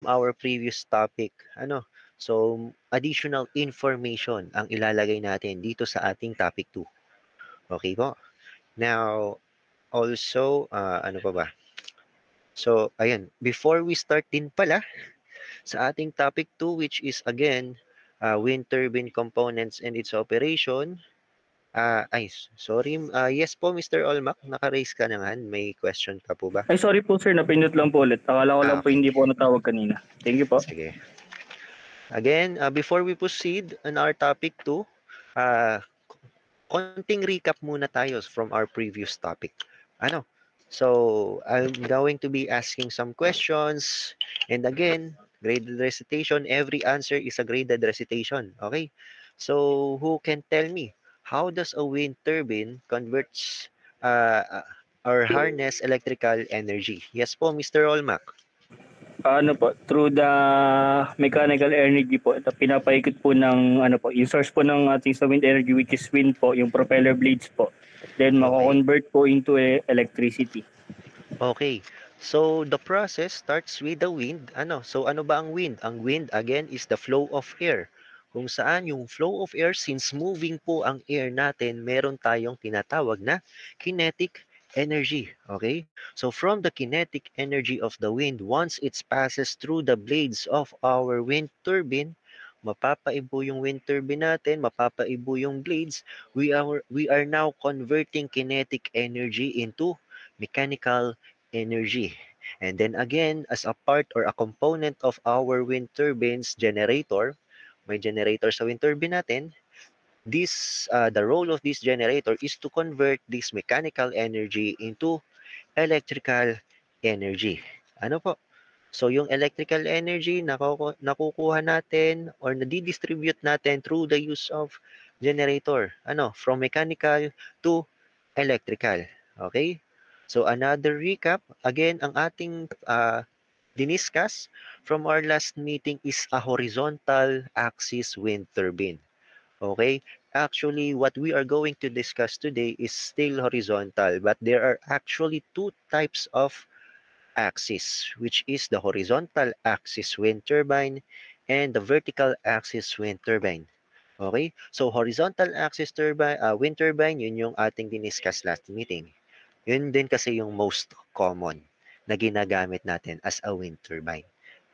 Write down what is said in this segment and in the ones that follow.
our previous topic, so additional information ang ilalagay natin dito sa ating topic 2. Okay po? Now, also, ano pa ba? So, ayan, before we start din pala sa ating topic 2, which is again, wind turbine components and its operation. Sorry. Yes po, Mr. Olmac, naka-raise ka na nga. May question ka po ba? Ay, sorry po sir, napindot lang po ulit. Akala ko lang po Okay. hindi po natawag kanina. Thank you po. Sige. Again, before we proceed on our topic 2, uh, konting recap muna tayo from our previous topic. So, I'm going to be asking some questions. And again, graded recitation. Every answer is a graded recitation. Okay? So, who can tell me, how does a wind turbine converts or harness electrical energy? Yes po, Mr. Olmac. Ano po, through the mechanical energy po, ito pinapaikot po ng yung source po ng ating sa wind energy which is wind po, yung propeller blades po. Then Okay. mako-convert po into electricity. Okay. So, the process starts with the wind. So, ano ba ang wind? Ang wind, again, is the flow of air. Kung saan yung flow of air, since moving po ang air natin, meron tayong tinatawag na kinetic energy. Okay? So, from the kinetic energy of the wind, once it passes through the blades of our wind turbine, mapapaibo yung wind turbine natin, mapapaibo yung blades, we are now converting kinetic energy into mechanical energy. And then again, as a part or a component of our wind turbines generator, may generator sa wind turbine natin, the role of this generator is to convert this mechanical energy into electrical energy. Ano po? So, yung electrical energy, nakukuha natin or nadidistribute natin through the use of generator. From mechanical to electrical. Okay? So, another recap. Again, ang ating diniscuss from our last meeting is a horizontal axis wind turbine. Okay? Actually, what we are going to discuss today is still horizontal, but there are actually two types of axis, which is the horizontal axis wind turbine and the vertical axis wind turbine. Okay? So, horizontal axis wind turbine, yun yung ating diniscuss last meeting. Yun din kasi yung most common na ginagamit natin as a wind turbine.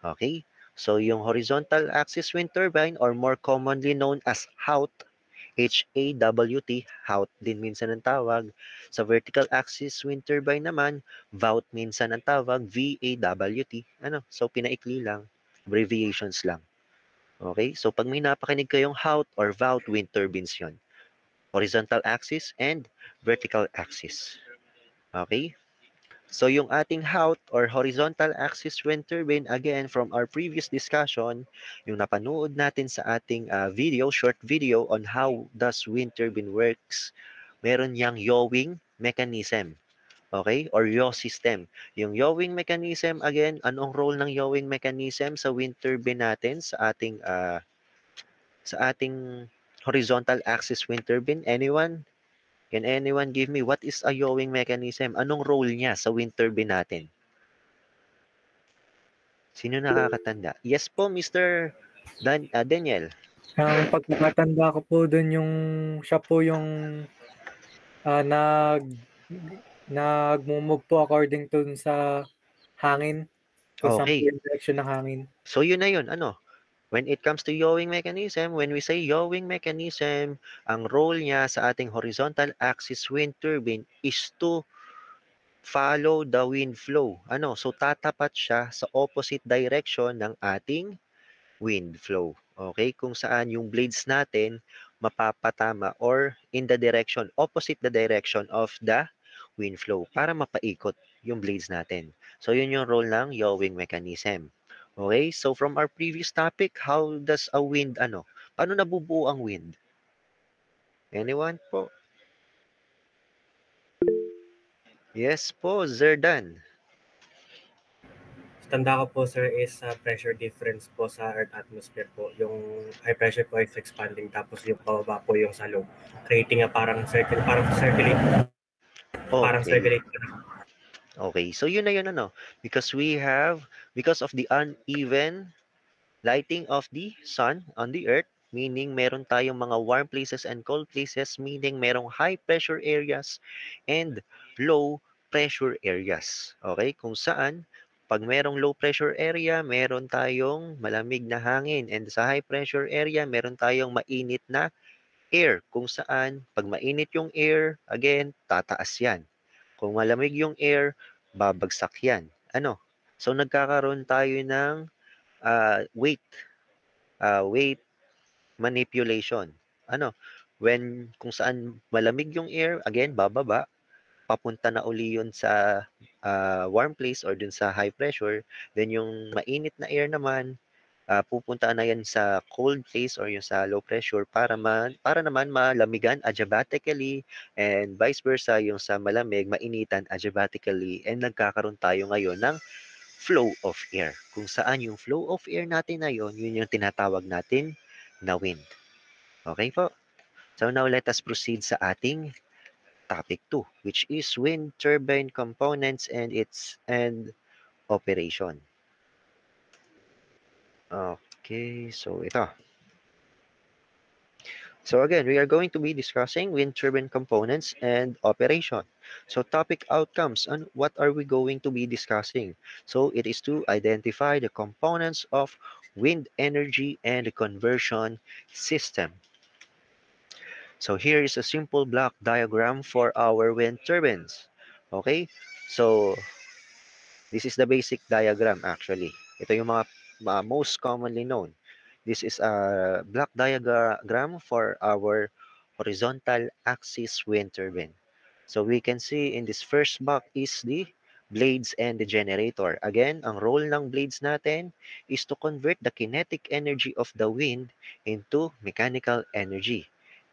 Okay? So, yung horizontal axis wind turbine or more commonly known as HAWT, HAWT, HAWT din minsan ang tawag. Sa vertical axis wind turbine naman, VAWT minsan ang tawag, VAWT. So, pinaikli lang. Abbreviations lang. Okay? So, pag may napakinig kayong HAWT or VAWT wind turbines yon, horizontal axis and vertical axis. Okay? So yung ating HAWT or horizontal axis wind turbine, again, from our previous discussion, yung napanood natin sa ating short video on how does wind turbine works, meron yang yawing mechanism. Okay? Or yaw system. Yung yawing mechanism, again, anong role ng yawing mechanism sa wind turbine natin sa ating horizontal axis wind turbine? Anyone? Can anyone give me what is a yawing mechanism? Anong role niya sa wind turbine natin? Sino nakakatanda? Yes po, Mr. Daniel. Ang pagkakatanda ko po doon yung siya po yung nagmumove po according to sa hangin. Kung saan po Okay. yung direction ng hangin. So yun na yun. When it comes to yawing mechanism, when we say yawing mechanism, ang role niya sa ating horizontal axis wind turbine is to follow the wind flow. So tatapat siya sa opposite direction ng ating wind flow. Okay? Kung saan yung blades natin mapapatama or in the direction, opposite the direction of the wind flow para mapaikot yung blades natin. So, yun yung role ng yawing mechanism. Okay? So, from our previous topic, how does a wind, paano nabubuo ang wind? Anyone po? Yes po, Zerdan. Tanda ko po sir is pressure difference po sa Earth atmosphere po. Yung high pressure po is expanding tapos yung pababa po yung sa low. Creating a parang circulate. Okay. Okay, so yun na yun ano. Because of the uneven lighting of the sun on the earth, meaning meron tayong mga warm places and cold places, meaning merong high pressure areas and low pressure areas. Okay, kung saan pag merong low pressure area, meron tayong malamig na hangin, and sa high pressure area, meron tayong mainit na air, kung saan pag mainit yung air, again, tataas yan. Kung malamig yung air, babagsak yan. Ano? So nagkakaroon tayo ng weight manipulation. Ano? Kung saan malamig yung air, again, bababa, papunta na uli yun sa warm place or dun sa high pressure. Then yung mainit na air naman, pupunta na yan sa cold place or yung sa low pressure para naman malamigan adiabatically, and vice versa, yung sa malamig, mainitan adiabatically, and nagkakaroon tayo ngayon ng flow of air. Kung saan yung flow of air natin na yun yung tinatawag natin na wind. Okay po? So now let us proceed sa ating topic 2, which is wind turbine components and operation. Okay, so ito. So again, we are going to be discussing wind turbine components and operation. So topic outcomes, and what are we going to be discussing? So it is to identify the components of wind energy and the conversion system. So here is a simple block diagram for our wind turbines. Okay, so this is the basic diagram actually. Ito yung mga most commonly known. This is a block diagram for our horizontal axis wind turbine. So we can see in this first block is the blades and the generator. Again, ang role ng blades natin is to convert the kinetic energy of the wind into mechanical energy.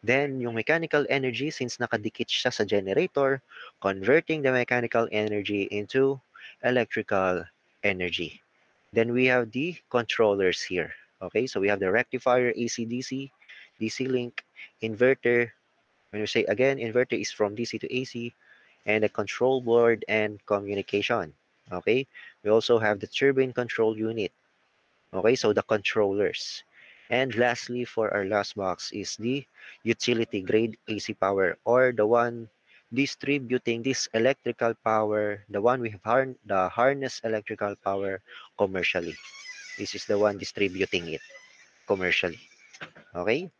Then, yung mechanical energy, since nakadikit siya sa generator, converting the mechanical energy into electrical energy. Then we have the controllers here. Okay, so we have the rectifier, AC-DC, DC link, inverter. When we say again, inverter is from DC to AC, and a control board and communication. Okay, we also have the turbine control unit. Okay, so the controllers. And lastly, for our last box is the utility grade AC power, or the one distributing this electrical power, the one we have the harness electrical power commercially. This is the one distributing it commercially. Okay?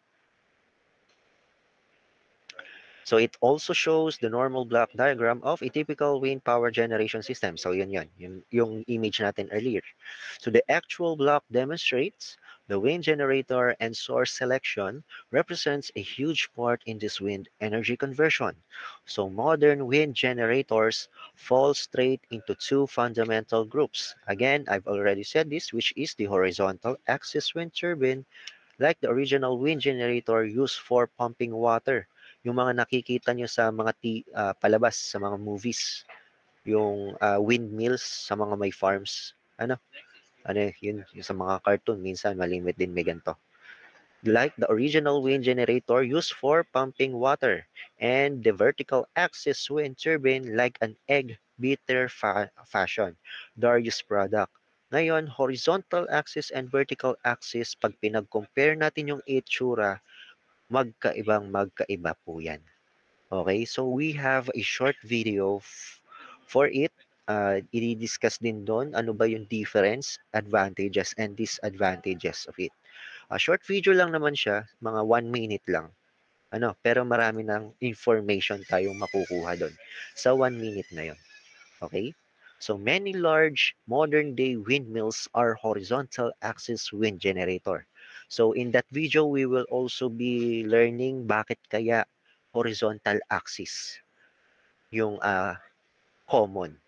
So it also shows the normal block diagram of a typical wind power generation system. So yun, yung image natin earlier. So the actual block demonstrates the wind generator and source selection represents a huge part in this wind energy conversion. So modern wind generators fall straight into two fundamental groups. Again, I've already said this, which is the horizontal axis wind turbine, like the original wind generator used for pumping water. Yung mga nakikita nyo sa mga palabas, sa mga movies, yung windmills sa mga may farms. Yun sa mga cartoon, minsan malimit din may ganito. Like the original wind generator used for pumping water, and the vertical axis wind turbine like an egg beater fashion, Darius product. Ngayon, horizontal axis and vertical axis, pag pinag-compare natin yung itsura, magkaiba po yan. Okay, so we have a short video for it. I-discuss din doon ano ba yung difference, advantages, and disadvantages of it. Short video lang naman siya, mga 1 minute lang. Pero marami ng information tayong makukuha doon sa 1 minute na yon. Okay? So many large modern day windmills are horizontal axis wind generator. So in that video, we will also be learning bakit kaya horizontal axis yung common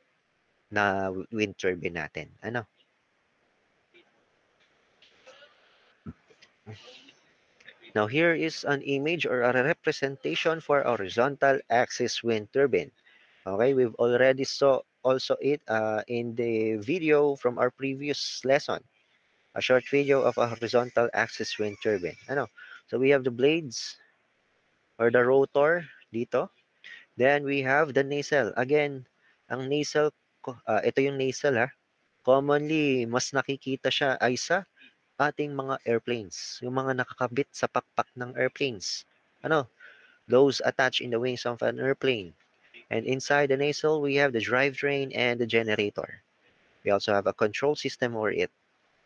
na wind turbine natin. Now here is an image or a representation for a horizontal axis wind turbine. Okay, we've already saw also it in the video from our previous lesson. A short video of a horizontal axis wind turbine. So we have the blades or the rotor dito. Then we have the nacelle. Again, ang nacelle ito yung nasal ha. Commonly, mas nakikita siya ay sa ating mga airplanes, yung mga nakakabit sa pakpak ng airplanes. Ano? Those attached in the wings of an airplane. And inside the nasal, we have the drivetrain and the generator. We also have a control system over it.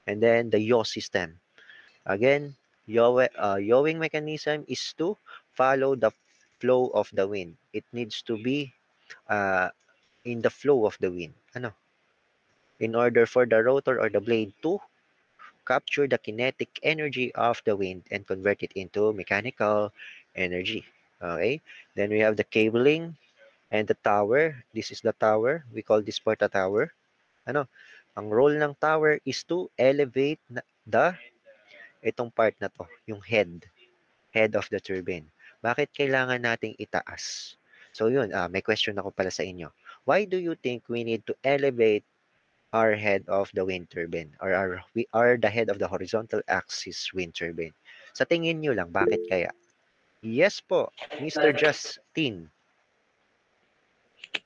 And then the yaw system. Again, yawing mechanism is to follow the flow of the wind. It needs to be uh, in the flow of the wind. Ano? In order for the rotor or the blade to capture the kinetic energy of the wind and convert it into mechanical energy. Okay? Then we have the cabling and the tower. This is the tower. We call this part a tower. Ano? Ang role ng tower is to elevate itong part na to, yung head of the turbine. Bakit kailangan nating itaas? So yun, may question ako pala sa inyo. Why do you think we need to elevate our head of the wind turbine or we are the head of the horizontal axis wind turbine? Sa tingin nyo lang, bakit kaya? Yes po, Mr. Justin.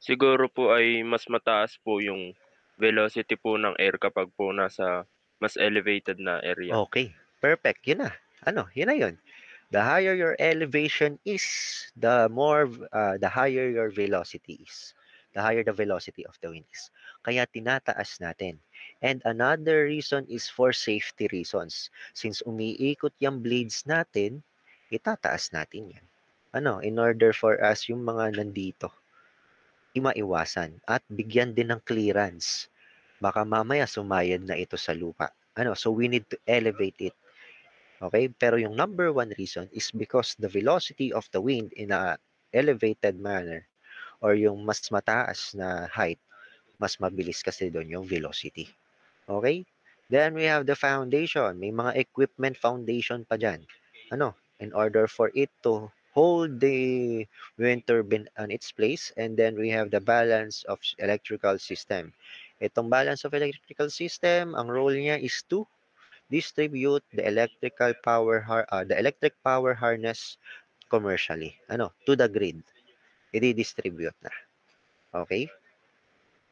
Siguro po ay mas mataas po yung velocity po ng air kapag po nasa mas elevated na area. Okay, perfect. Yun na. Yun na yun. The higher your elevation is, the higher your velocity is. The higher the velocity of the wind is. Kaya tinataas natin. And another reason is for safety reasons. Since umiikot yung blades natin, itataas natin yan. In order for us, yung mga nandito, maiwasan at bigyan din ng clearance. Baka mamaya sumayad na ito sa lupa. So we need to elevate it. Okay? Pero yung number one reason is because the velocity of the wind in a elevated manner or yung mas mataas na height, mas mabilis kasi doon yung velocity. Okay? Then we have the foundation. May mga equipment foundation pa dyan. In order for it to hold the wind turbine on its place, and then we have the balance of electrical system. Itong balance of electrical system, ang role niya is to distribute the electric power harness commercially to the grid. I-distribute na. Okay?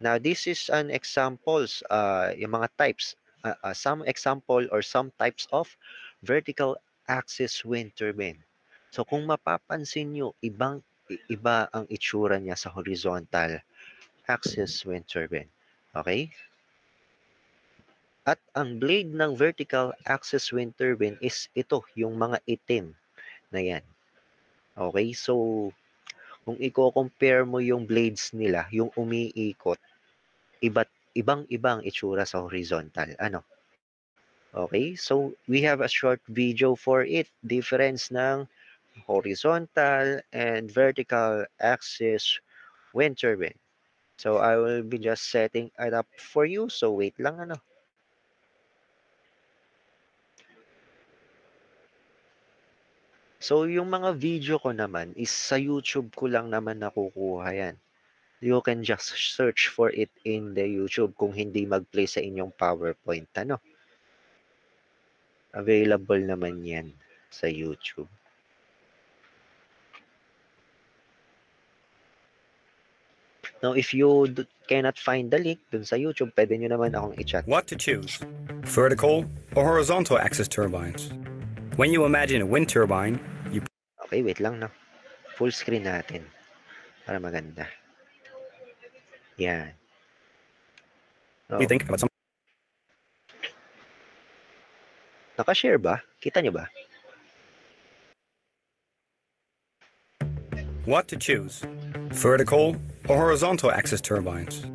Now this is an examples yung mga types some example or some types of vertical axis wind turbine. So kung mapapansin nyo, iba ang itsura niya sa horizontal axis wind turbine. Okay? At ang blade ng vertical axis wind turbine is ito, yung mga itim na yan. Okay, so kung i-compare mo yung blades nila, yung umiikot, ibang-ibang itsura sa horizontal. Okay, so we have a short video for it. Difference ng horizontal and vertical axis wind turbine. So I will be just setting it up for you. So wait lang So, yung mga video ko naman is sa YouTube ko lang naman nakukuha yan. You can just search for it in the YouTube kung hindi mag-play sa inyong PowerPoint. Available naman yan sa YouTube. Now, if you cannot find the link dun sa YouTube, pwede nyo naman akong i-chat. What to choose? Vertical or horizontal axis turbines? When you imagine a wind turbine, Okay, wait lang Full screen natin para maganda. Yan. we think about something. Naka-share ba? Kita nyo ba? What to choose? Vertical or horizontal axis turbines?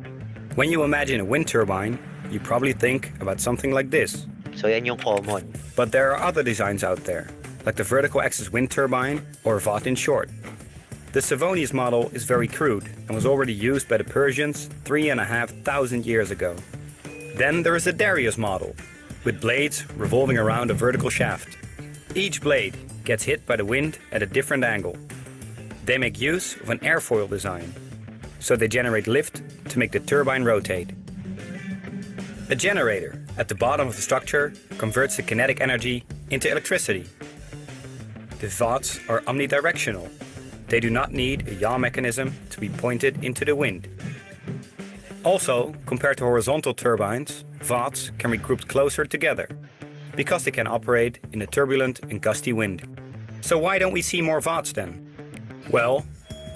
When you imagine a wind turbine, you probably think about something like this. So yan yung common. But there are other designs out there, like the vertical axis wind turbine, or VOT in short. The Savonius model is very crude and was already used by the Persians 3,500 years ago. Then there is the Darius model, with blades revolving around a vertical shaft. Each blade gets hit by the wind at a different angle. They make use of an airfoil design, so they generate lift to make the turbine rotate. A generator at the bottom of the structure converts the kinetic energy into electricity. The VOTs are omnidirectional. They do not need a yaw mechanism to be pointed into the wind. Also, compared to horizontal turbines, VOTs can be grouped closer together because they can operate in a turbulent and gusty wind. So why don't we see more VOTs then? Well,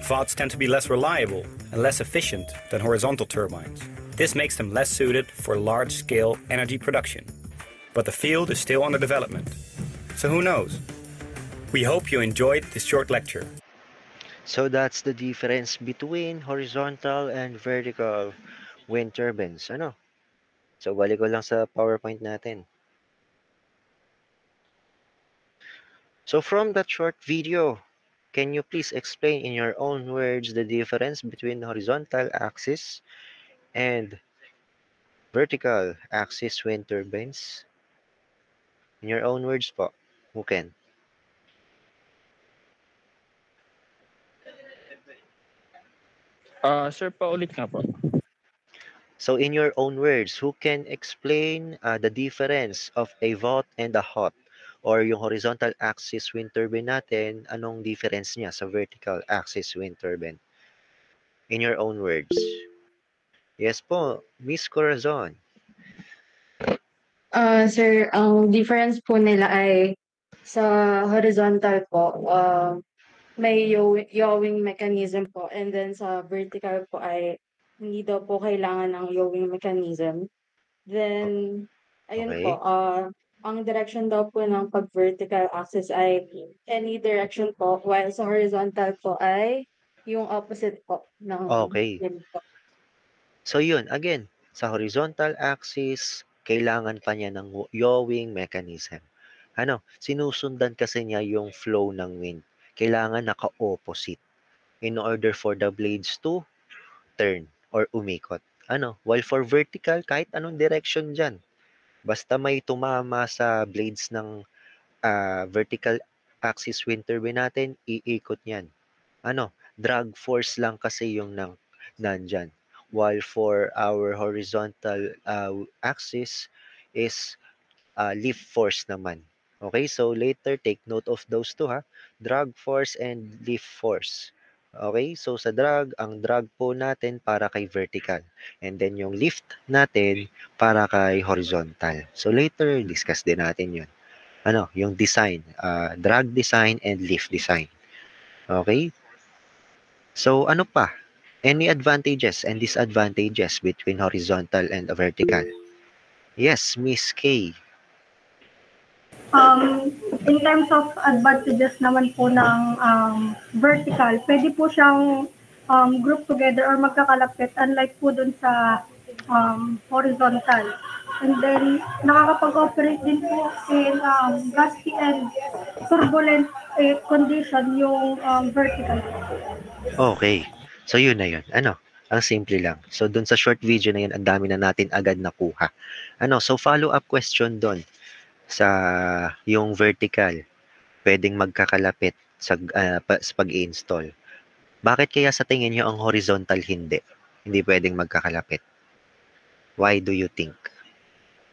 VOTs tend to be less reliable and less efficient than horizontal turbines. This makes them less suited for large-scale energy production. But the field is still under development, so who knows? We hope you enjoyed this short lecture. So that's the difference between horizontal and vertical wind turbines. Ano? So balik ko lang sa PowerPoint natin. So from that short video, can you please explain in your own words the difference between horizontal axis and vertical axis wind turbines? In your own words po, who can? Sir, paulit nga po. So in your own words, who can explain the difference of a VOT and a HOT? Or yung horizontal axis wind turbine natin, anong difference niya sa vertical axis wind turbine? In your own words. Yes po, Miss Corazon. Sir, ang difference po nila ay sa horizontal po, may yawing mechanism po, and then sa vertical po ay hindi daw po kailangan ng yawing mechanism. Then, ayun Okay. po, ang direction daw po ng pag-vertical axis ay any direction po, while sa horizontal po ay yung opposite po ng Okay. wind po. So yun, again, sa horizontal axis, kailangan pa niya ng yawing mechanism. Ano, sinusundan kasi niya yung flow ng wind. Kailangan naka-opposite in order for the blades to turn or umikot. Ano, while for vertical, kahit anong direction dyan, basta may tumama sa blades ng vertical axis wind turbine natin, iikot yan. Ano, drag force lang kasi yung nandyan. While for our horizontal axis is lift force naman. Okay, so later take note of those two ha. Drag force and lift force. Okay, so sa drag, ang drag po natin para kay vertical. And then yung lift natin para kay horizontal. So later, discuss din natin yun. Ano, yung design, drag design and lift design. Okay? So ano pa? Any advantages and disadvantages between horizontal and vertical? Yes, Miss K. In terms of advantages naman po ng vertical, pwede po siyang group together or magkakalapit, unlike po dun sa horizontal. And then, nakakapag-operate din po in gusty and turbulent condition yung vertical. Okay. So yun na yun. Ano? Ang simple lang. So dun sa short video na yun, ang dami na natin agad nakuha. Ano? So follow-up question dun sa yung vertical. Pwedeng magkakalapit sa pag-install. Bakit kaya sa tingin nyo ang horizontal hindi? Hindi pwedeng magkakalapit. Why do you think?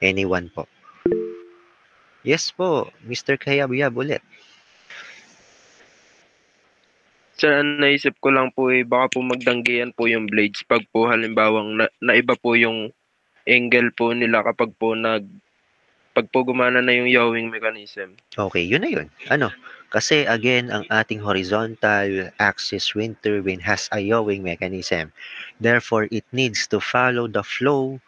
Anyone po? Yes po, Mr. Kayab-yab ulit. Sir, ang naisip ko lang po baka po magdanggihan po yung blades pag po halimbawang naiba po yung angle po nila kapag po pag po gumana na yung yawing mechanism. Okay, yun na yun. Ano? Kasi again, ang ating horizontal axis wind turbine has a yawing mechanism. Therefore, it needs to follow the flow,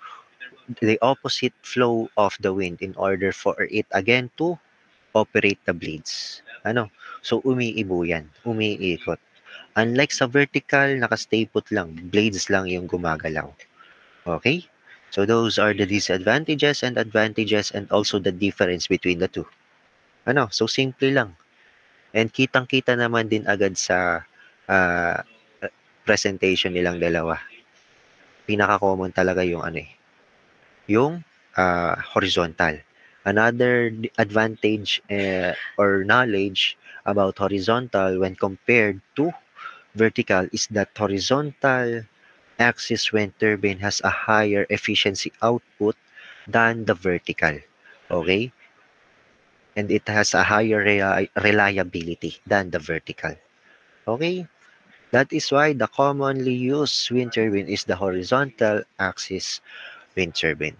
the opposite flow of the wind in order for it again to operate the blades. Ano? So, umiibo yan. Umiikot. Unlike sa vertical, nakastay put lang. Blades lang yung gumagalaw. Okay? So, those are the disadvantages and advantages and also the difference between the two. Ano? So, simple lang. And kitang-kita naman din agad sa presentation nilang dalawa. Pinaka-common talaga yung yung horizontal. Another advantage or knowledge about horizontal when compared to vertical is that horizontal axis wind turbine has a higher efficiency output than the vertical. Okay? And it has a higher reliability than the vertical. Okay? That is why the commonly used wind turbine is the horizontal axis wind turbine.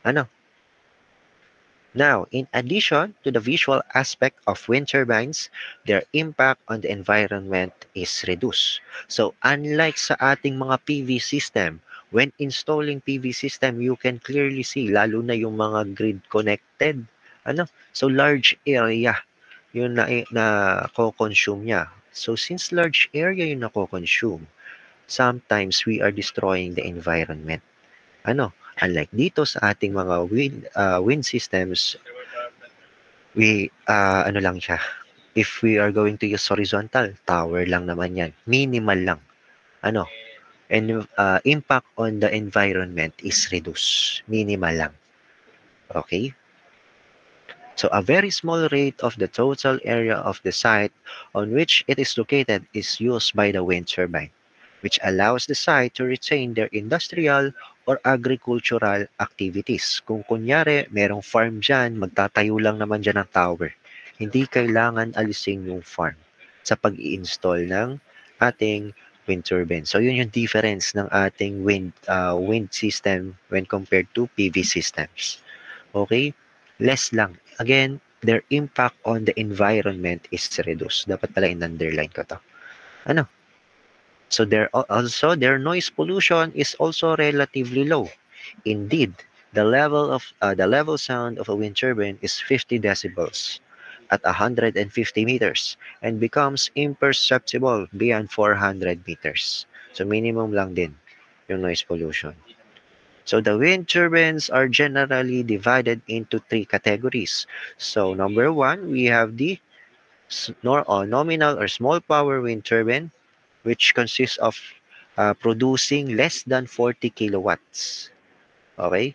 Ano? Now, in addition to the visual aspect of wind turbines, their impact on the environment is reduced. So, unlike sa ating mga PV system, when installing PV system, you can clearly see, lalo na yung mga grid connected, so large area yung na-consume niya. So, since large area yung na-consume, sometimes we are destroying the environment. Unlike dito sa ating mga wind systems, we lang siya. If we are going to use horizontal, tower lang naman yan. Minimal lang. And impact on the environment is reduced. Minimal lang. Okay? So a very small rate of the total area of the site on which it is located is used by the wind turbine, which allows the site to retain their industrial or agricultural activities. Kung kunyari, merong farm dyan, magtatayo lang naman dyan ng tower. Hindi kailangan alisin yung farm sa pag-i-install ng ating wind turbine. So yun yung difference ng ating wind system when compared to PV systems. Okay? Less lang. Again, their impact on the environment is reduced. Dapat pala in-underline ko to. So their noise pollution is also relatively low. Indeed, the level sound of a wind turbine is 50 decibels at 150 meters and becomes imperceptible beyond 400 meters. So minimum lang din yung noise pollution. So the wind turbines are generally divided into 3 categories. So number 1, we have the nominal or small power wind turbine, which consists of producing less than 40 kilowatts. Okay?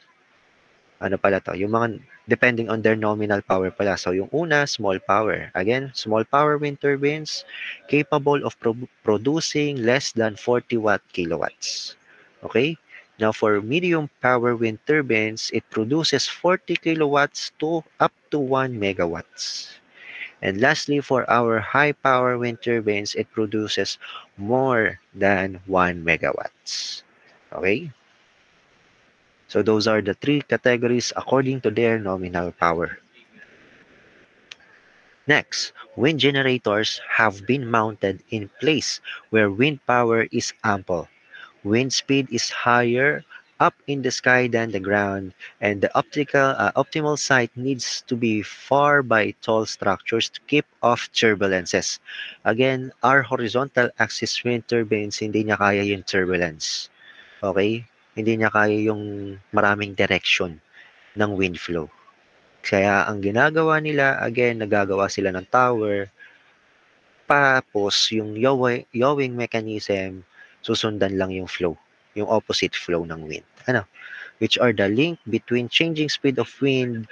Ano pala to? Yung mga, depending on their nominal power pala. So yung una, small power. Again, small power wind turbines capable of producing less than 40 kilowatts. Okay? Now, for medium power wind turbines, it produces 40 kilowatts to up to 1 megawatts. And lastly, for our high power wind turbines, it produces more than 1 megawatts. Okay? So those are the 3 categories according to their nominal power. Next, wind generators have been mounted in place where wind power is ample. Wind speed is higher up in the sky than the ground, and the optimal site needs to be far by tall structures to keep off turbulences. Again, our horizontal axis wind turbines, hindi niya kaya yung turbulence. Okay? Hindi niya kaya yung maraming direction ng wind flow. Kaya ang ginagawa nila, again, nagagawa sila ng tower, tapos yung yawing mechanism, susundan lang yung flow, yung opposite flow ng wind. Which are the link between changing speed of wind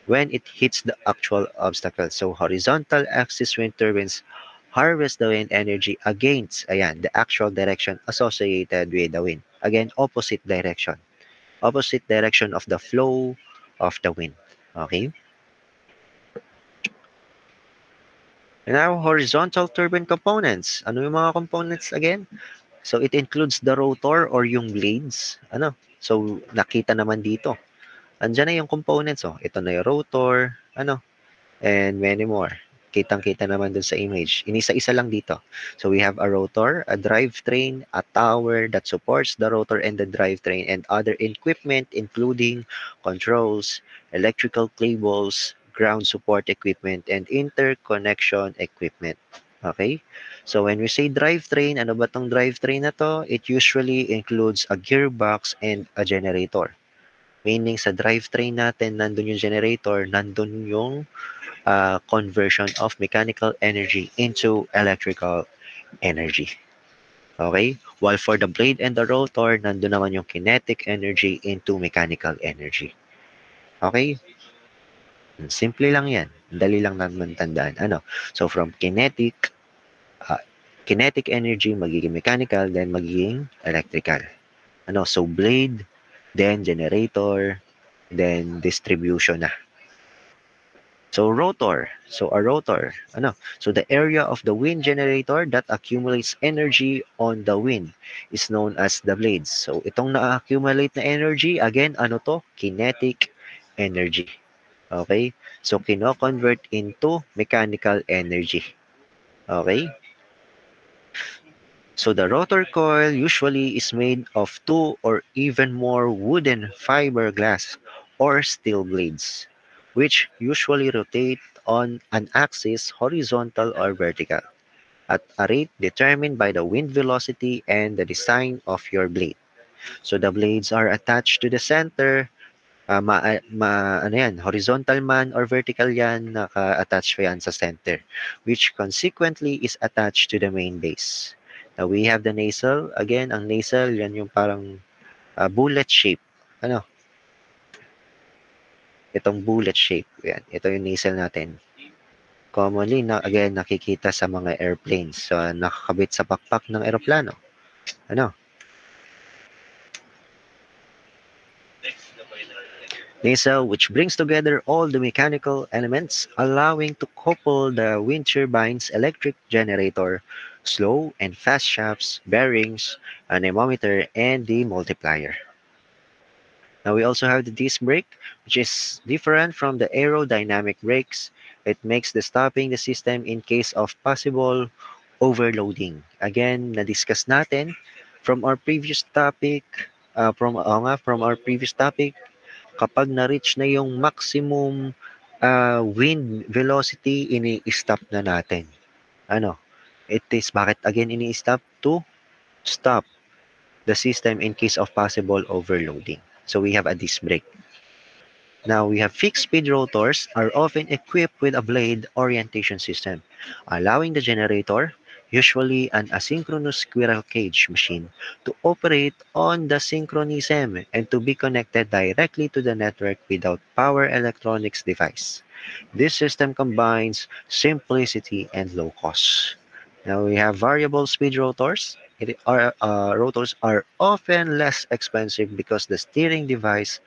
when it hits the actual obstacle. So horizontal axis wind turbines harvest the wind energy against, the actual direction associated with the wind. Again, opposite direction. Opposite direction of the flow of the wind. Okay? Now, horizontal turbine components. Ano yung mga components again? So, it includes the rotor or yung blades. So, nakita naman dito. Andyan na yung components. Ito na yung rotor. And many more. Kitang-kita naman dun sa image. Inisa-isa lang dito. So, we have a rotor, a drivetrain, a tower that supports the rotor and the drivetrain, and other equipment including controls, electrical cables, ground support equipment, and interconnection equipment. Okay? So when we say drivetrain, ano ba tong drivetrain na to? It usually includes a gearbox and a generator. Meaning sa drivetrain natin, nandun yung generator, nandun yung conversion of mechanical energy into electrical energy. Okay? While for the blade and the rotor, nandun naman yung kinetic energy into mechanical energy. Okay? Simple lang yan. Dali lang naman tandaan. So from kinetic energy, magiging mechanical, then magiging electrical. So blade, then generator, then distribution na. So rotor. So a rotor. Ano? So the area of the wind generator that accumulates energy on the wind is known as the blades. So itong na-accumulate na energy, again, ano to? Kinetic energy. Okay? So kino-convert into mechanical energy. Okay? So the rotor coil usually is made of 2 or even more wooden fiberglass or steel blades, which usually rotate on an axis horizontal or vertical at a rate determined by the wind velocity and the design of your blade. So the blades are attached to the center, ano yan, horizontal man or vertical yan, naka-attach pa yan sa center, which consequently is attached to the main base. Now we have the nasal. Again, ang nasal, yan yung parang bullet shape. Ano? Itong bullet shape. Yan. Ito yung nasal natin. Commonly, again, nakikita sa mga airplanes. So, nakakabit sa pakpak ng eroplano. Ano? Nasal, which brings together all the mechanical elements, allowing to couple the wind turbine's electric generator, slow and fast shafts, bearings, anemometer, and the multiplier. Now we also have the disc brake, which is different from the aerodynamic brakes. It makes the stopping the system in case of possible overloading. Again, na-discuss natin from our previous topic, from our previous topic, kapag na-reach na yung maximum wind velocity, ini-stop na natin. Ano? It is, bakit again ini-stop? To stop the system in case of possible overloading. So we have a disc brake. Now we have fixed speed rotors are often equipped with a blade orientation system, allowing the generator, usually an asynchronous squirrel cage machine, to operate on the synchronism and to be connected directly to the network without power electronics device. This system combines simplicity and low cost. Now we have variable speed rotors. Rotors are often less expensive because the steering device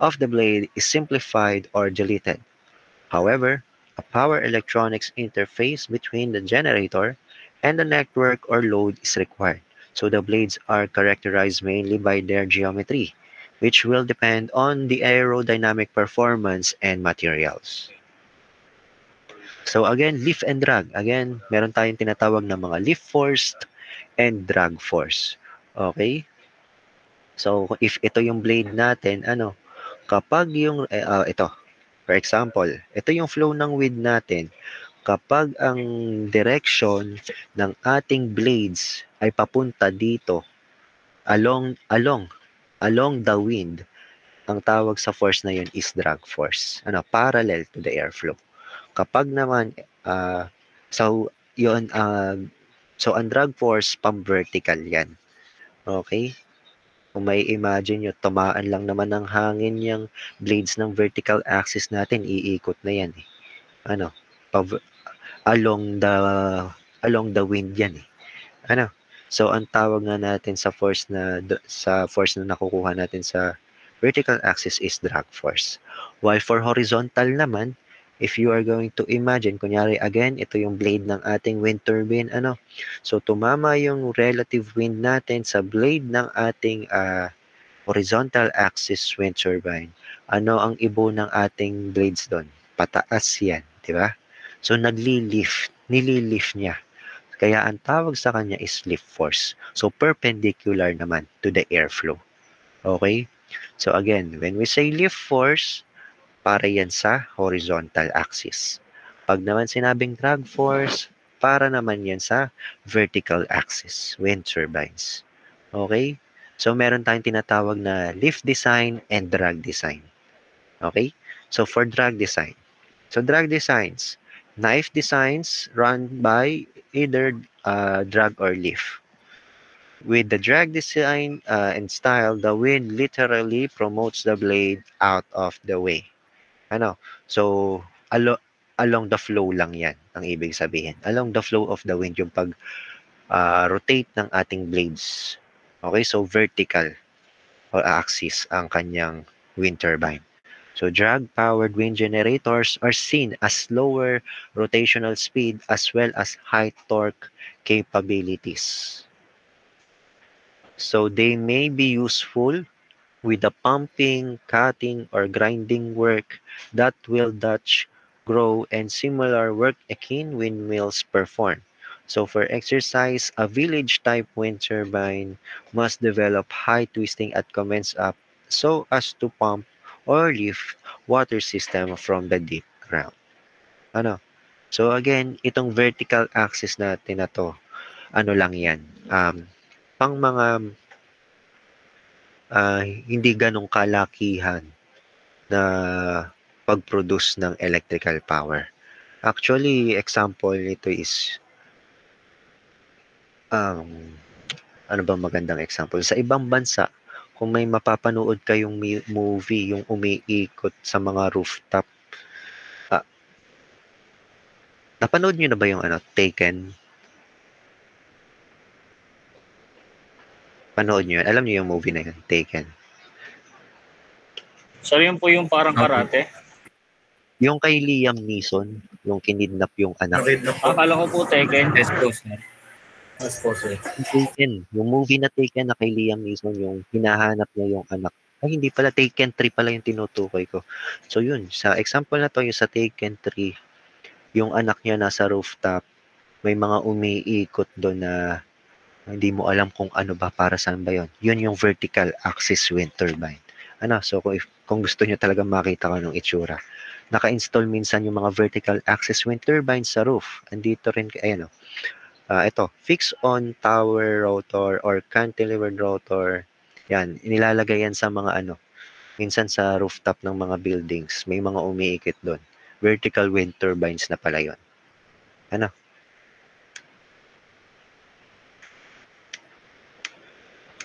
of the blade is simplified or deleted. However, a power electronics interface between the generator and the network or load is required. So the blades are characterized mainly by their geometry, which will depend on the aerodynamic performance and materials. So again, lift and drag. Again, meron tayong tinatawag na mga lift force and drag force. Okay? So if ito yung blade natin, ano, kapag yung, ito, for example, ito yung flow ng wind natin. Kapag ang direction ng ating blades ay papunta dito, along the wind, ang tawag sa force na yun is drag force. Ano, parallel to the airflow. Kapag naman, so ang drag force, pang-vertical yan. Okay? Kung may imagine nyo, tumaan lang naman ng hangin yung blades ng vertical axis natin, iikot na yan. Ano, along the wind yan. Ano, so ang tawag nga natin sa force na nakukuha natin sa vertical axis is drag force. While for horizontal naman, if you are going to imagine, kunyari again, ito yung blade ng ating wind turbine, ano, so tumama yung relative wind natin sa blade ng ating horizontal axis wind turbine. Ano ang ibo ng ating blades doon? Pataas yan, di ba? So nililift niya. Kaya ang tawag sa kanya is lift force. So perpendicular naman to the airflow. Okay? So again, when we say lift force, para yan sa horizontal axis. Pag naman sinabing drag force, para naman yan sa vertical axis, wind turbines. Okay? So, meron tayong tinatawag na lift design and drag design. Okay? So, for drag design. So, drag designs. Knife designs run by either drag or lift. With the drag design and style, the wind literally promotes the blade out of the way. Ano? So, along the flow lang yan, ang ibig sabihin. Along the flow of the wind, yung pag-rotate ng ating blades. Okay? So, vertical or axis ang kanyang wind turbine. So drag-powered wind generators are seen as lower rotational speed as well as high torque capabilities. So they may be useful with the pumping, cutting, or grinding work that will Dutch grow and similar work akin windmills perform. So for exercise, a village-type wind turbine must develop high twisting at commence up so as to pump or lift water system from the deep ground. Ano? So again, itong vertical axis natin na to, ano lang yan, pang mga hindi ganong kalakihan na pag-produce ng electrical power. Actually, example nito is, ano ba magandang example? Sa ibang bansa, kung may mapapanood kayong movie, yung umiikot sa mga rooftop, napanood nyo na ba yung Taken? Panood nyo yun? Alam nyo yung movie na yun, Taken? So yun po yung parang karate. Yung kay Liam Neeson, yung kinidnap yung anak. Akala ko po Tekken. Yes po, sir. Yes po, sir. Taken. Yung movie na Taken na kay Liam Neeson, yung hinahanap niya yung anak. Ay, hindi pala. Taken 3 pala yung tinutukoy ko. So, yun. Sa example na to, yung sa Taken 3, yung anak niya nasa rooftop, may mga umiikot doon na hindi mo alam kung ano ba, para saan ba yun. Yun yung vertical axis wind turbine. So kung gusto nyo talaga makita ko ng itsura, naka-install minsan yung mga vertical axis wind turbines sa roof. Andito rin, ayan ito, fixed on tower rotor or cantilevered rotor. Yan, nilalagay yan sa mga minsan sa rooftop ng mga buildings. May mga umiikit doon. Vertical wind turbines na pala yun.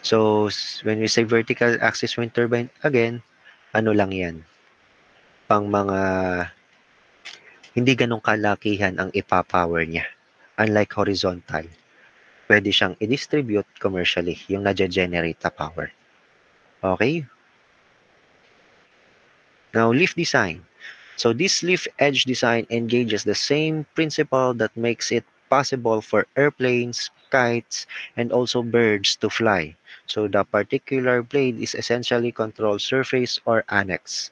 So, when we say vertical axis wind turbine, again, lang yan. Pang mga hindi ganong kalakihan ang ipapower niya. Unlike horizontal, pwede siyang i-distribute commercially, yung nadya-generate na power. Okay? Now, lift design. So, this lift edge design engages the same principle that makes it possible for airplanes, kites, and also birds to fly. So, the particular blade is essentially controlled surface or annex.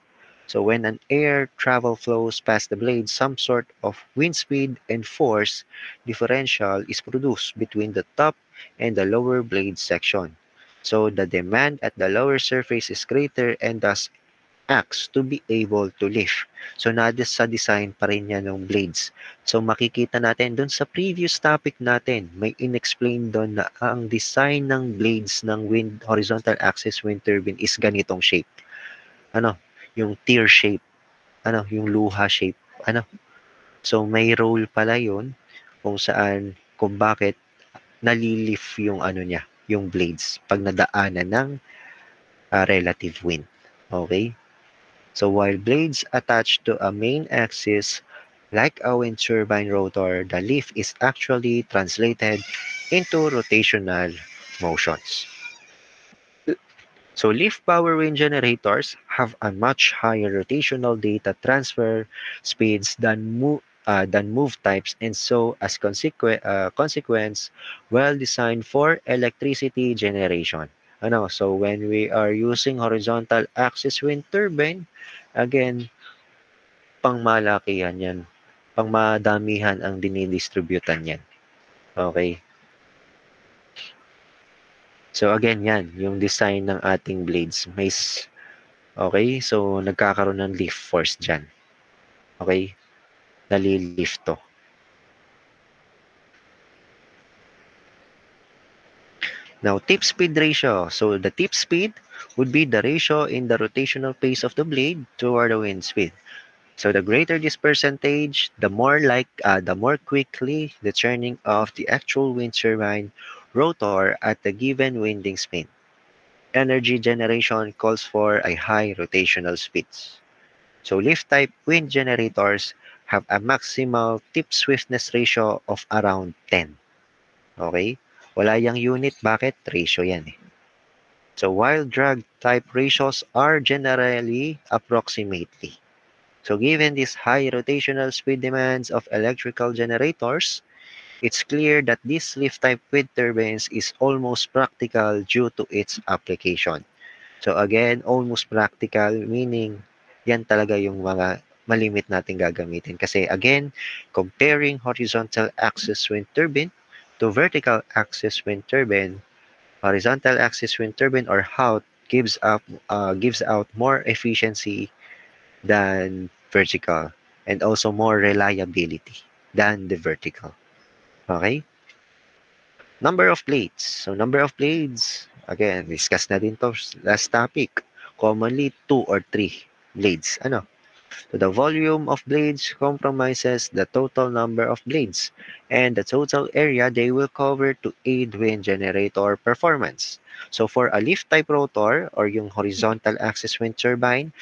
So, when an air travel flows past the blade, some sort of wind speed and force differential is produced between the top and the lower blade section. So, the demand at the lower surface is greater and thus acts to be able to lift. So, sa design pa rin yan ng blades. So, makikita natin doon sa previous topic natin, may in-explain doon na ang design ng blades ng horizontal axis wind turbine is ganitong shape. Yung tear shape. Yung luha shape. So, may role pala yun kung bakit nalilift yung niya, yung blades pag nadaanan ng relative wind. Okay? So while blades attached to a main axis, like a wind turbine rotor, the lift is actually translated into rotational motions. So lift power wind generators have a much higher rotational data transfer speeds than move types, and so as consequence, well designed for electricity generation. So when we are using horizontal axis wind turbine, again, pangmalakihan yan. Pangmadamihan ang dinidistributan yan. Okay? So again, yan, yung design ng ating blades. Okay? So nagkakaroon ng lift force dyan. Okay? Nalilift to. Now, tip speed ratio. So, the tip speed would be the ratio in the rotational pace of the blade toward the wind speed. So, the greater this percentage, the more quickly the turning of the actual wind turbine rotor at the given winding speed. Energy generation calls for a high rotational speeds. So, lift-type wind generators have a maximal tip swiftness ratio of around 10. Okay? Wala yung unit. Bakit? Ratio yan . So while drag type ratios are generally approximately. So given these high rotational speed demands of electrical generators, it's clear that this lift type wind turbines is almost practical due to its application. So again, almost practical meaning yan talaga yung mga malimit natin gagamitin. Kasi again, comparing horizontal axis wind turbine to vertical axis wind turbine, horizontal axis wind turbine or HOUT gives out more efficiency than vertical and also more reliability than the vertical. Okay? Number of blades. So number of blades, again, discuss na din to last topic. Commonly 2 or 3 blades. Ano? So the volume of blades compromises the total number of blades and the total area they will cover to aid wind generator performance. So for a lift type rotor or yung horizontal axis wind turbine,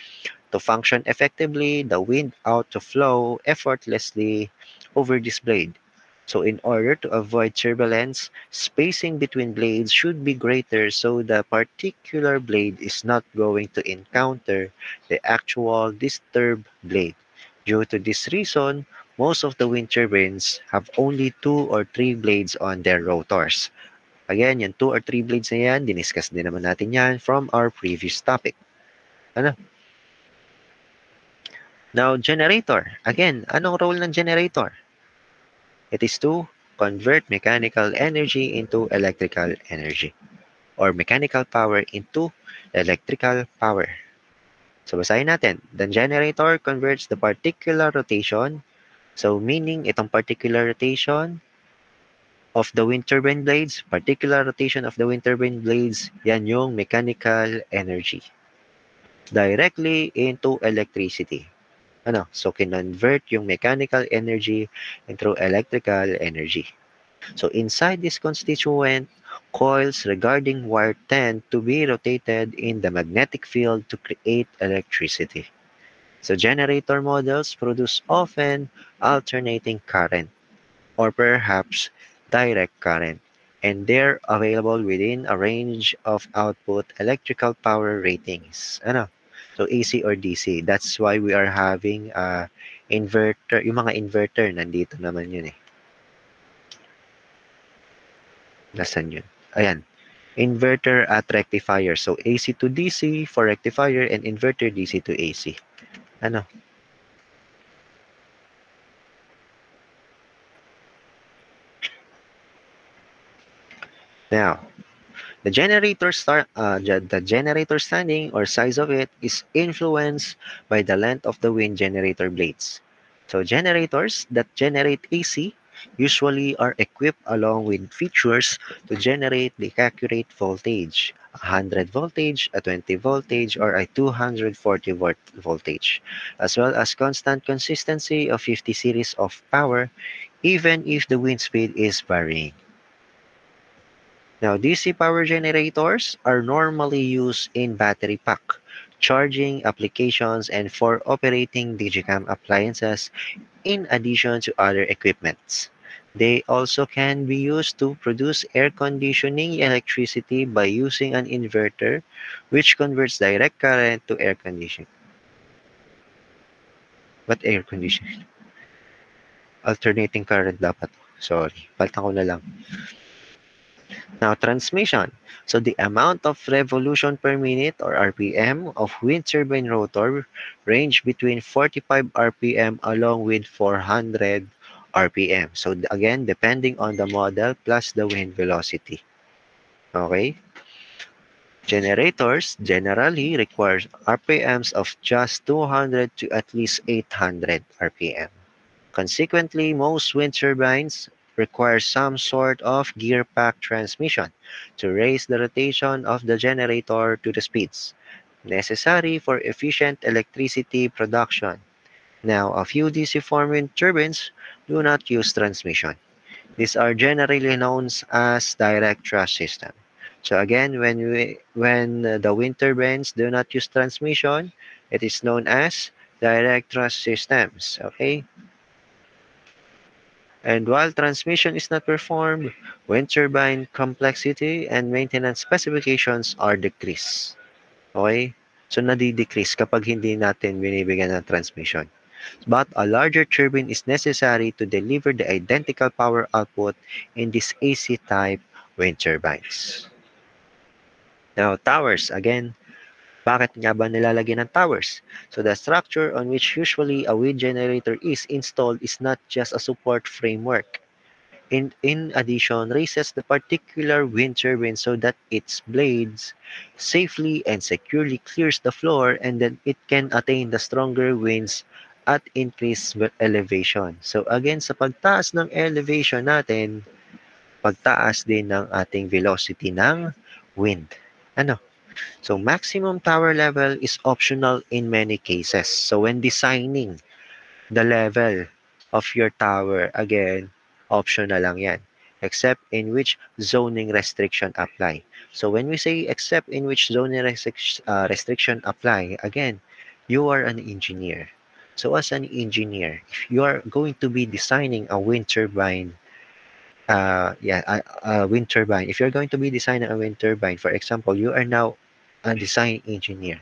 to function effectively, the wind out to flow effortlessly over this blade. So in order to avoid turbulence, spacing between blades should be greater so the particular blade is not going to encounter the actual disturbed blade. Due to this reason, most of the wind turbines have only 2 or 3 blades on their rotors. Again, yung 2 or 3 blades na yan, diniscuss din naman natin yan from our previous topic. Ano? Now, generator. Again, anong role ng generator? It is to convert mechanical energy into electrical energy or mechanical power into electrical power. So, basahin natin. The generator converts the particular rotation. So, meaning itong particular rotation of the wind turbine blades, particular rotation of the wind turbine blades, yan yung mechanical energy directly into electricity. Ano? So, convert yung mechanical energy into electrical energy. So, inside this constituent, coils regarding wire tend to be rotated in the magnetic field to create electricity. So, generator models produce often alternating current or perhaps direct current, and they're available within a range of output electrical power ratings. Ano? So, AC or DC. That's why we are having inverter. Yung mga inverter, nandito naman yun eh. Nasaan yun? Ayan. Inverter at rectifier. So, AC to DC for rectifier and inverter DC to AC. Ano? Now, the generator standing or size of it is influenced by the length of the wind generator blades. So generators that generate AC usually are equipped along with features to generate the accurate voltage, 100 voltage, a 20 voltage, or a 240 volt voltage, as well as constant consistency of 50 series of power, even if the wind speed is varying. Now, DC power generators are normally used in battery pack, charging applications, and for operating Digicam appliances in addition to other equipments. They also can be used to produce air conditioning electricity by using an inverter, which converts direct current to air conditioning. What air conditioning? Alternating current dapat. Sorry, palitan ko na lang. Now, transmission. So, the amount of revolution per minute or RPM of wind turbine rotor range between 45 RPM along with 400 RPM. So, again, depending on the model plus the wind velocity. Okay? Generators generally require RPMs of just 200 to at least 800 RPM. Consequently, most wind turbines require some sort of gear pack transmission to raise the rotation of the generator to the speeds necessary for efficient electricity production. Now, a few DC form wind turbines do not use transmission. These are generally known as direct thrust system. So again, when the wind turbines do not use transmission, it is known as direct thrust systems. Okay. And while transmission is not performed, wind turbine complexity and maintenance specifications are decreased. Okay? So, nadi-decrease kapag hindi natin binibigyan ng transmission. But a larger turbine is necessary to deliver the identical power output in these AC-type wind turbines. Now, towers, again, bakit nga ba nilalagyan ng towers? So, the structure on which usually a wind generator is installed is not just a support framework. In addition, raises the particular wind turbine so that its blades safely and securely clears the floor and then it can attain the stronger winds at increased elevation. So again, sa pagtaas ng elevation natin, pagtaas din ng ating velocity ng wind. Ano? So maximum tower level is optional in many cases. So when designing the level of your tower, again, optional lang yan. Except in which zoning restriction apply. So when we say except in which zoning restriction apply, again, you are an engineer. So as an engineer, if you are going to be designing a wind turbine, wind turbine. If you're going to be designing a wind turbine, for example, you are now a design engineer.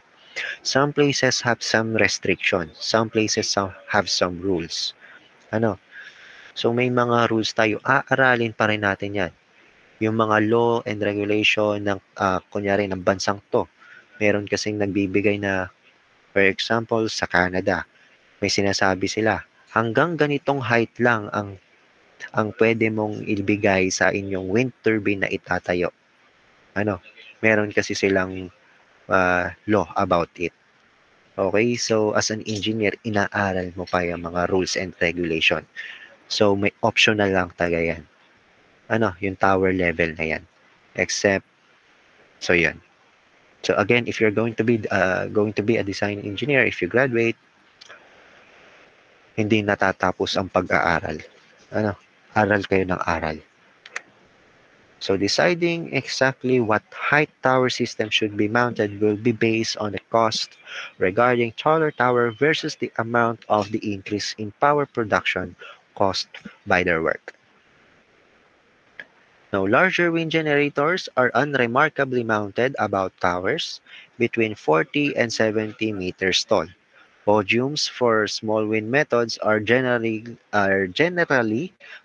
Some places have some restrictions. Some places have some rules. Ano? So may mga rules tayo. Aaralin pa rin natin yan. Yung mga law and regulation ng, kunyari, ng bansang to. Meron kasing nagbibigay na, for example, sa Canada, may sinasabi sila, hanggang ganitong height lang ang pwede mong ibigay sa inyong wind turbine na itatayo. Ano? Meron kasi silang law about it. Okay, so as an engineer, inaaral mo pa yung mga rules and regulation. So may optional lang talaga yan. Ano, yung tower level na yan. Except, so yan. So again, if you're going to be a design engineer, if you graduate, hindi natatapos ang pag-aaral. Ano, aral kayo ng aral. So deciding exactly what height tower system should be mounted will be based on the cost regarding taller tower versus the amount of the increase in power production caused by their work. Now, larger wind generators are unremarkably mounted about towers between 40 and 70 meters tall. Podiums for small wind methods are generally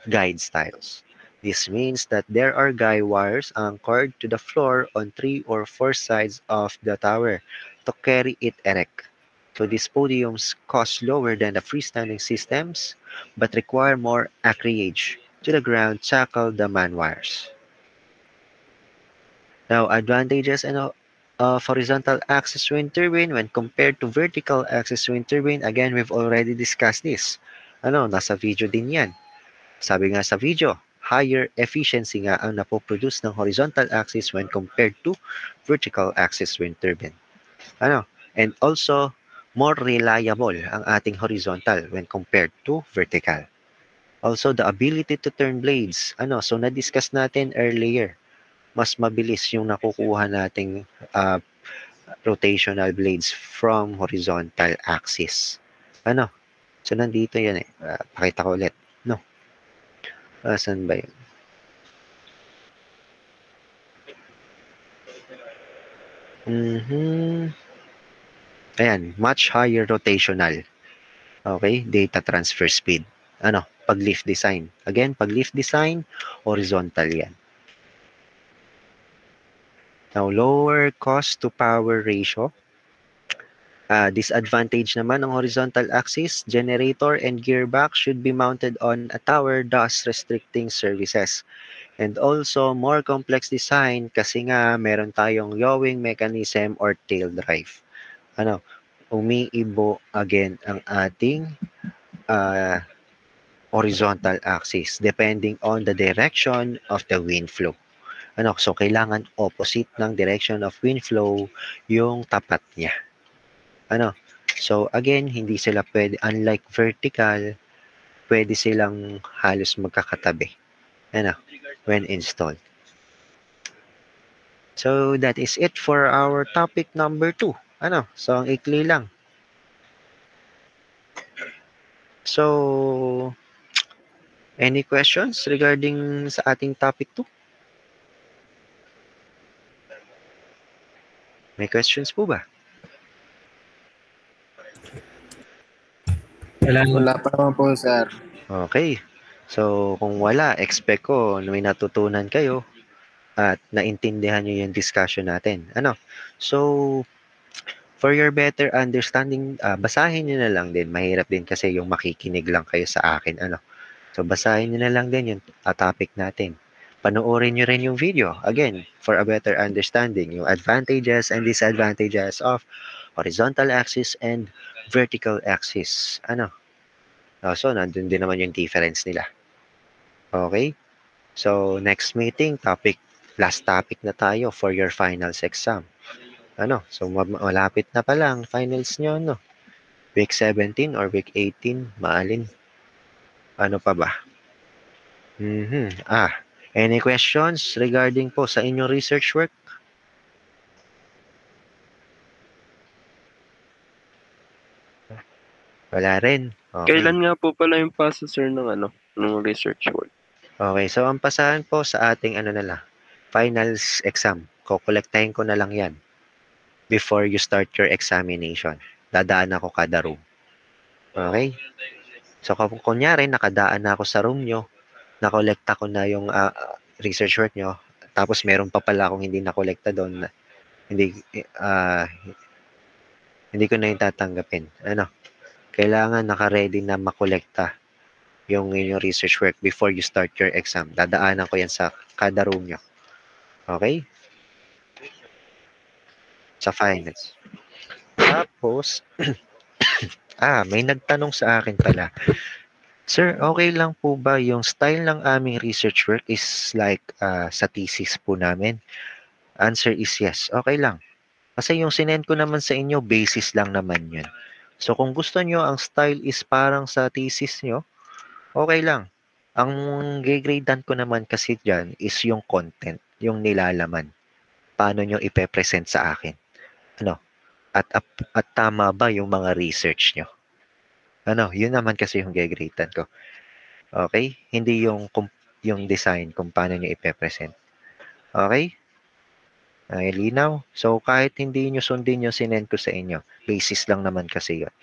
guide styles. This means that there are guy wires anchored to the floor on 3 or 4 sides of the tower to carry it erect. So these podiums cost lower than the freestanding systems but require more acreage to the ground to tackle the man wires. Now, advantages of horizontal axis wind turbine when compared to vertical axis wind turbine. Again, we've already discussed this. Nasa video din yan. Sabi nga sa video, higher efficiency nga ang napoproduce ng horizontal axis when compared to vertical axis wind turbine. And also, more reliable ang ating horizontal when compared to vertical. Also, the ability to turn blades. So na-discuss natin earlier. Mas mabilis yung nakukuha nating rotational blades from horizontal axis. So nandito yan eh. Pakita ko ulit. No. Saan ba yun? Ayan, much higher rotational. Okay, data transfer speed. Pag lift design. Again, pag lift design, horizontal yan. Now, lower cost to power ratio. Disadvantage naman ng horizontal axis, generator and gearbox should be mounted on a tower, thus restricting services. And also, more complex design kasi nga meron tayong yawing mechanism or tail drive. Umiibo again ang ating horizontal axis depending on the direction of the wind flow. So kailangan opposite ng direction of wind flow yung tapat niya. So again, hindi sila pwede, unlike vertical, pwede silang halos magkakatabi. When installed. So that is it for our topic number 2. So ang ikli lang. So Any questions regarding sa ating topic 2? May questions po ba? Wala pa naman po, sir. Okay. So, kung wala, expect ko na may natutunan kayo at naintindihan nyo yung discussion natin. Ano? So, for your better understanding, basahin nyo na lang din. Mahirap din kasi yung makikinig lang kayo sa akin. Ano? So, basahin nyo na lang din yung topic natin. Panoorin nyo rin yung video. Again, for a better understanding, yung advantages and disadvantages of horizontal axis and vertical axis. Ano? So, nandun din naman yung difference nila. Okay? So, next meeting, last topic na tayo for your finals exam. Ano? So, malapit na pa lang finals nyo, no? Week 17 or week 18, maalin? Ano pa ba? Any questions regarding po sa inyong research work? Wala rin. Okay. Kailan nga po pala yung pasa, sir, ng research work? Okay, so ang pasahan po sa ating finals exam. Kukolektahin ko na lang yan before you start your examination. Dadaan ako kada room. Okay? So kung kunyari, nakadaan na ako sa room nyo, nakolekta ko na yung research work nyo, tapos meron pa pala akong hindi nakolekta doon, hindi ko na yung tatanggapin. Ano? Kailangan naka-ready na makolekta yung inyong research work before you start your exam. Dadaanan ko yan sa kada room nyo. Okay? Sa finals. Tapos, may nagtanong sa akin pala. Sir, okay lang po ba yung style ng aming research work is like sa thesis po namin? Answer is yes. Okay lang. Kasi yung sinend ko naman sa inyo, basis lang naman yun. So, kung gusto nyo, ang style is parang sa thesis nyo, okay lang. Ang gigradean ko naman kasi dyan is yung content, yung nilalaman. Paano nyo ipepresent sa akin? Ano? At tama ba yung mga research nyo? Ano? Yun naman kasi yung gigradean ko. Okay? Hindi yung design kung paano nyo ipepresent. Okay? Ay, linaw. So, kahit hindi nyo sundin yung sinend ko sa inyo, basis lang naman kasi yun.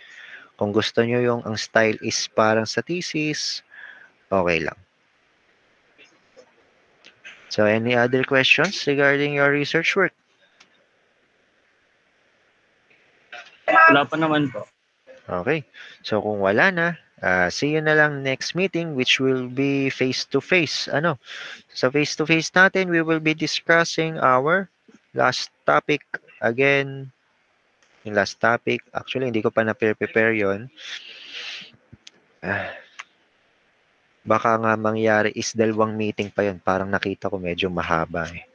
Kung gusto nyo yung ang style is parang sa thesis, okay lang. So, any other questions regarding your research work? Wala pa naman po. Okay. So, kung wala na, see you na lang next meeting which will be face-to-face. Sa face-to-face natin, we will be discussing our last topic. Again, yung last topic, actually, hindi ko pa na-prepare yun. Baka nga mangyari is 2 meeting pa yun. Parang nakita ko medyo mahaba eh.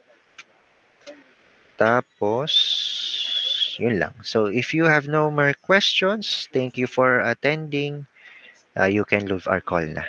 Tapos, yun lang. So, if you have no more questions, thank you for attending. You can leave our call na.